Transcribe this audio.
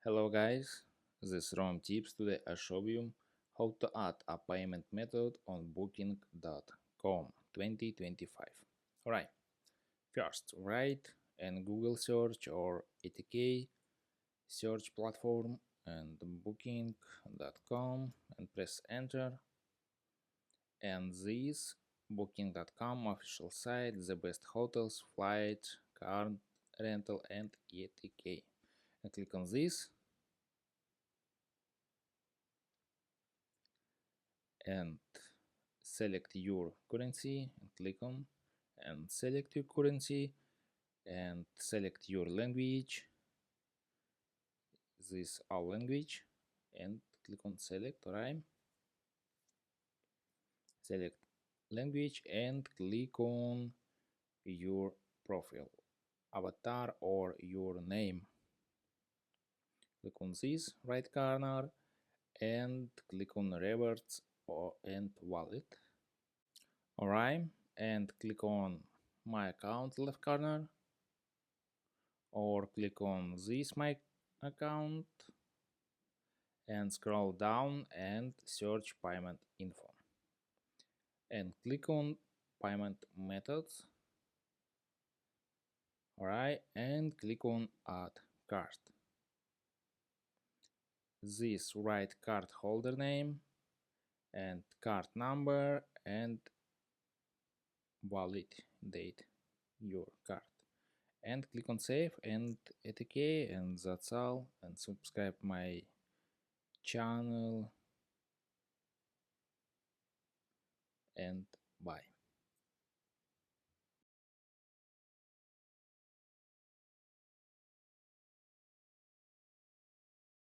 Hello guys, this is Rom Tips. Today I show you how to add a payment method on Booking.com 2025. Alright, first write and Google search or ATK search platform and Booking.com and press enter. And this Booking.com official site, the best hotels, flight, car rental and ATK. And click on this and select your currency and click on and select your currency and select your language. This is our language and click on select. Alright, select language and click on your profile avatar or your name. Click on this right corner and click on rewards and wallet. Alright, and click on my account left corner or click on this my account and scroll down and search payment info and click on payment methods. Alright, and click on add card. This write card holder name and card number and valid date your card and click on save and ATK, and that's all, and subscribe my channel and bye.